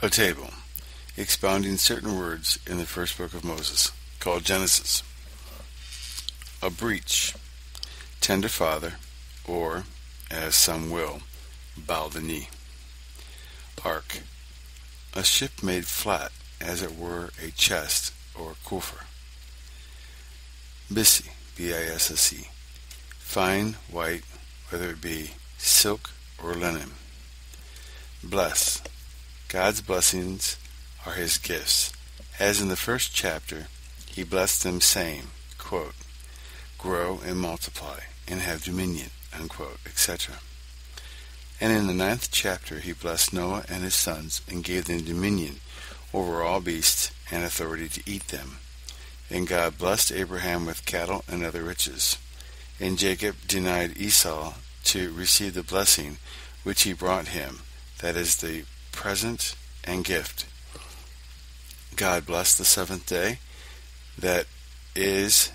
A table expounding certain words in the first book of Moses, called Genesis. A breach, tender father, or, as some will, bow the knee. Ark, a ship made flat, as it were a chest or coffer. Bisi, B-I-S-S-E, fine white, whether it be silk or linen. Bless, God's blessings are his gifts. As in the first chapter, he blessed them, saying, quote, grow and multiply, and have dominion, unquote, etc. And in the 9th chapter, he blessed Noah and his sons, and gave them dominion over all beasts, and authority to eat them. And God blessed Abraham with cattle and other riches. And Jacob denied Esau to receive the blessing which he brought him, that is, the present and gift. God blessed the 7th day, that is,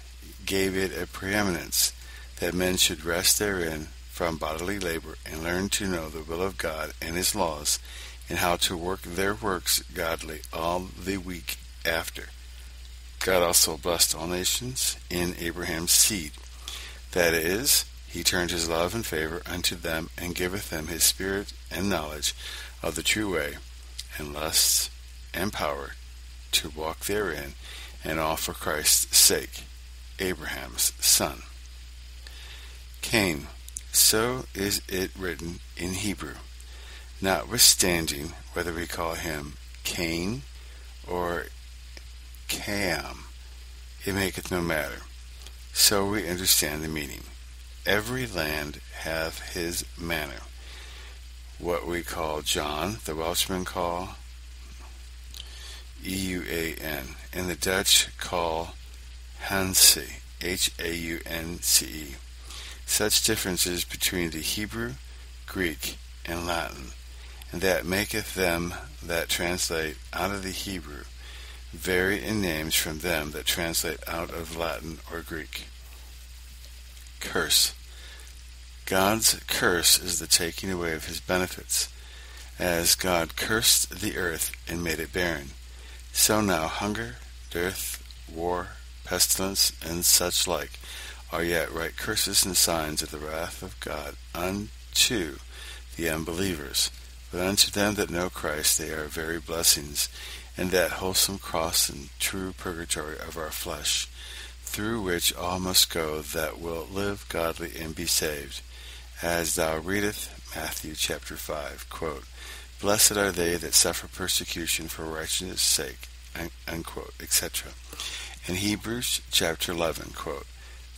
gave it a preeminence, that men should rest therein from bodily labor, and learn to know the will of God and his laws, and how to work their works godly all the week after. God also blessed all nations in Abraham's seed. That is, he turned his love and favor unto them, and giveth them his spirit and knowledge of the true way, and lusts and power to walk therein, and all for Christ's sake, Abraham's son. Cain, so is it written in Hebrew, notwithstanding whether we call him Cain or Cam, it maketh no matter. So we understand the meaning. Every land hath his manner. What we call John, the Welshmen call Euan, and the Dutch call Hanse, Haunce. Such differences between the Hebrew, Greek, and Latin, and that maketh them that translate out of the Hebrew vary in names from them that translate out of Latin or Greek. Curse. God's curse is the taking away of his benefits. As God cursed the earth and made it barren, so now hunger, dearth, war, pestilence, and such like are yet right curses and signs of the wrath of God unto the unbelievers. But unto them that know Christ they are very blessings, and that wholesome cross and true purgatory of our flesh, through which all must go that will live godly and be saved. As thou readest, Matthew chapter 5, quote, blessed are they that suffer persecution for righteousness' sake, unquote, etc. In Hebrews chapter 11, quote,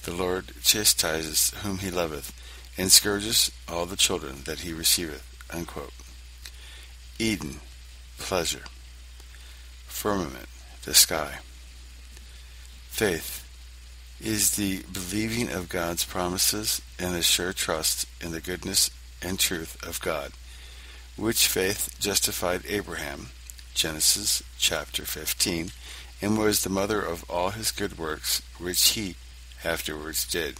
the Lord chastiseth whom he loveth, and scourges all the children that he receiveth, unquote. Eden, pleasure. Firmament, the sky. Faith is the believing of God's promises and the sure trust in the goodness and truth of God, which faith justified Abraham, Genesis chapter 15, and was the mother of all his good works which he afterwards did.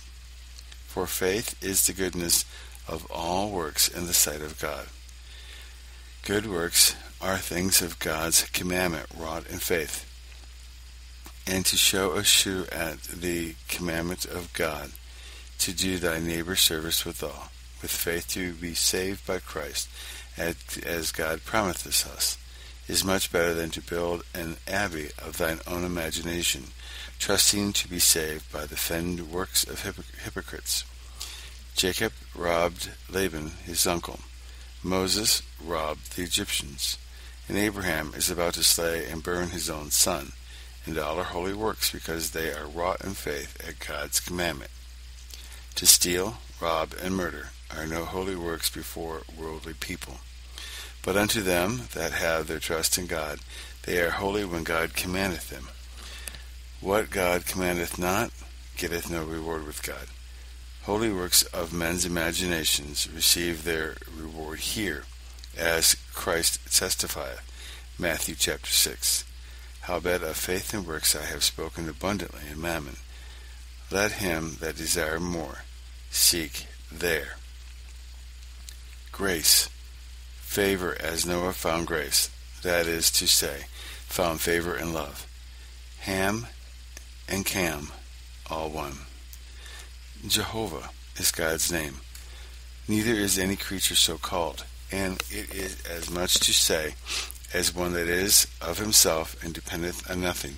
For faith is the goodness of all works in the sight of God. Good works are things of God's commandment wrought in faith. And to show a shoe at the commandment of God, to do thy neighbor service withal, with faith to be saved by Christ, as God promiseth us, is much better than to build an abbey of thine own imagination, trusting to be saved by the feigned works of hypocrites. Jacob robbed Laban his uncle. Moses robbed the Egyptians. And Abraham is about to slay and burn his own son. And all are holy works, because they are wrought in faith at God's commandment. To steal, rob, and murder are no holy works before worldly people. But unto them that have their trust in God, they are holy when God commandeth them. What God commandeth not, getteth no reward with God. Holy works of men's imaginations receive their reward here, as Christ testifieth, Matthew chapter 6. Howbeit of faith and works I have spoken abundantly in Mammon. Let him that desire more seek there. Grace, favor as Noah found grace, that is to say, found favor and love. Ham and Cam, all one. Jehovah is God's name. Neither is any creature so called, and it is as much to say as one that is of himself and dependeth on nothing.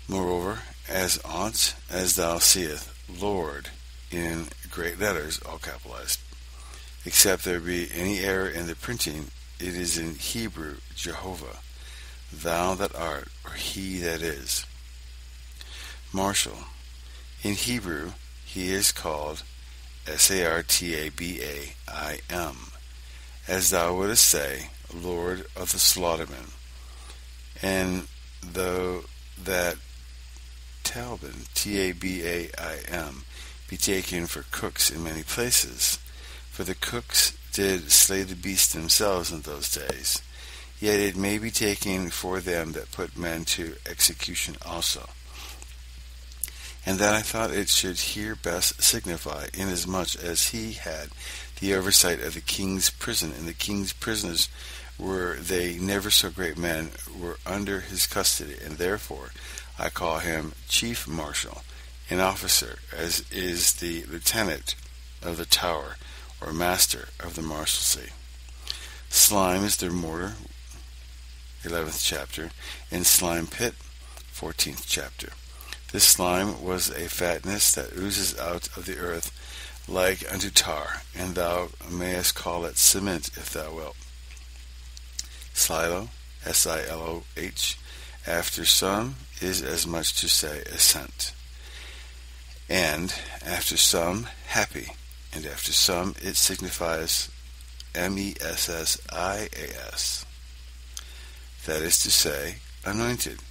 Moreover, as aught as thou seest, Lord, in great letters, all capitalized. Except there be any error in the printing, it is in Hebrew Jehovah, thou that art, or he that is. Marshal. In Hebrew, he is called Sartabaim, as thou wouldst say, Lord of the slaughtermen. And though that Talbin, Tabaim, be taken for cooks in many places, for the cooks did slay the beasts themselves in those days, yet it may be taken for them that put men to execution also. And that I thought it should here best signify, inasmuch as he had the oversight of the king's prison, and the king's prisoners, were they never so great men, were under his custody, and therefore I call him chief marshal, an officer, as is the lieutenant of the tower, or master of the marshalsea. Slime is their mortar, 11th chapter, and slime pit, 14th chapter. This slime was a fatness that oozes out of the earth like unto tar, and thou mayest call it cement if thou wilt. Silo, Siloh, after some, is as much to say as sent. And after some, happy, and after some it signifies Messias, that is to say, anointed,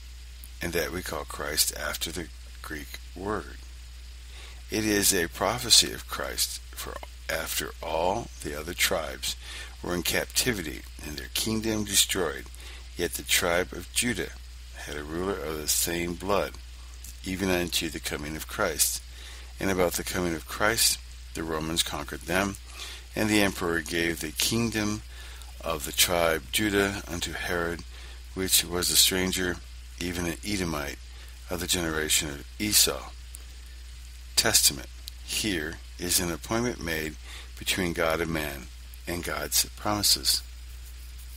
and that we call Christ after the Greek word. It is a prophecy of Christ, for after all the other tribes were in captivity and their kingdom destroyed, yet the tribe of Judah had a ruler of the same blood, even unto the coming of Christ. And about the coming of Christ, the Romans conquered them, and the emperor gave the kingdom of the tribe Judah unto Herod, which was a stranger, even an Edomite, of the generation of Esau. Testament here is an appointment made between God and man, and God's promises.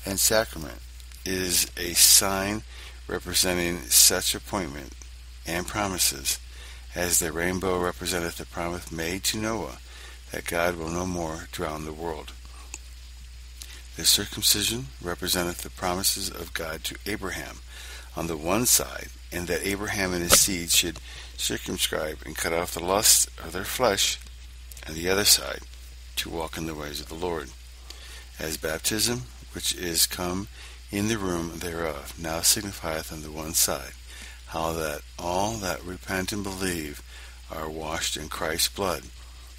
And sacrament is a sign representing such appointment and promises, as the rainbow representeth the promise made to Noah, that God will no more drown the world. The circumcision representeth the promises of God to Abraham on the one side, and that Abraham and his seed should circumscribe and cut off the lust of their flesh, on the other side, to walk in the ways of the Lord. As baptism, which is come in the room thereof, now signifieth on the one side, how that all that repent and believe are washed in Christ's blood,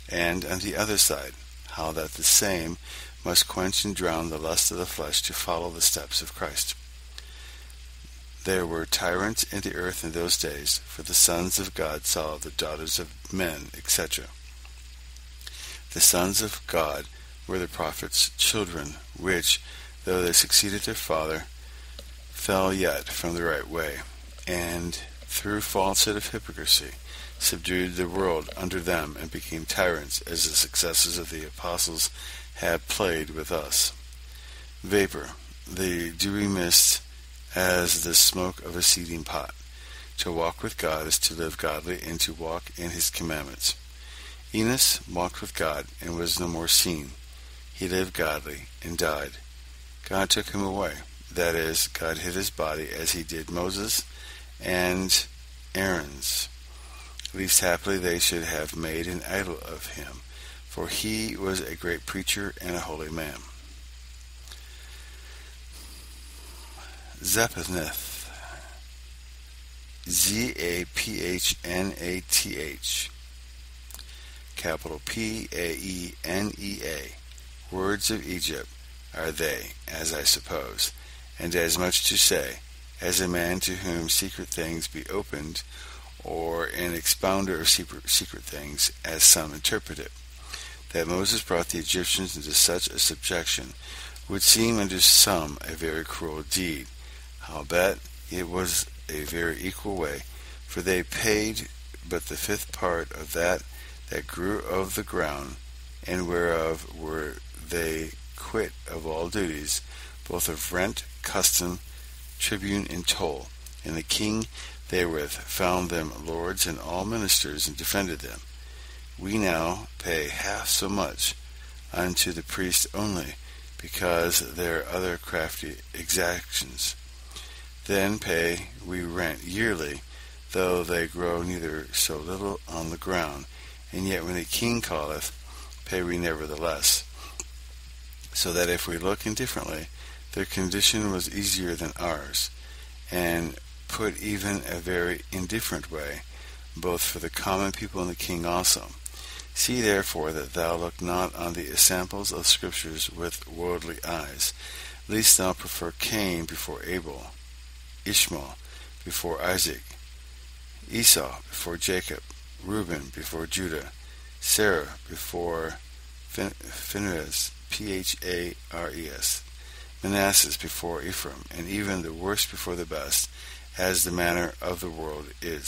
and on the other side, how that the same must quench and drown the lust of the flesh to follow the steps of Christ. There were tyrants in the earth in those days, for the sons of God saw the daughters of men, etc. The sons of God were the prophets' children, which, though they succeeded their father, fell yet from the right way, and through falsehood of hypocrisy subdued the world under them, and became tyrants, as the successors of the apostles have played with us. Vapor, the dewy mist, as the smoke of a seething pot. To walk with God is to live godly, and to walk in his commandments. Enos walked with God, and was no more seen. He lived godly, and died. God took him away. That is, God hid his body, as he did Moses and Aaron's, lest haply they should have made an idol of him, for he was a great preacher and a holy man. Zaphenath, Zapnath, capital Paenea, words of Egypt are they, as I suppose, and as much to say, as a man to whom secret things be opened, or an expounder of secret things, as some interpret it, that Moses brought the Egyptians into such a subjection, would seem unto some a very cruel deed. Howbeit it was a very equal way, for they paid but the fifth part of that grew of the ground, and whereof were they quit of all duties, both of rent, custom, tribute, and toll. And the king therewith found them lords and all ministers, and defended them. We now pay half so much unto the priest only, because there are other crafty exactions. Then pay we rent yearly, though they grow neither so little on the ground, and yet when the king calleth, pay we nevertheless. So that if we look indifferently, their condition was easier than ours, and put even a very indifferent way, both for the common people and the king also. See therefore that thou look not on the samples of scriptures with worldly eyes, lest thou prefer Cain before Abel, Ishmael before Isaac, Esau before Jacob, Reuben before Judah, Sarah before Phares, Phares, Manasseh before Ephraim, and even the worst before the best, as the manner of the world is.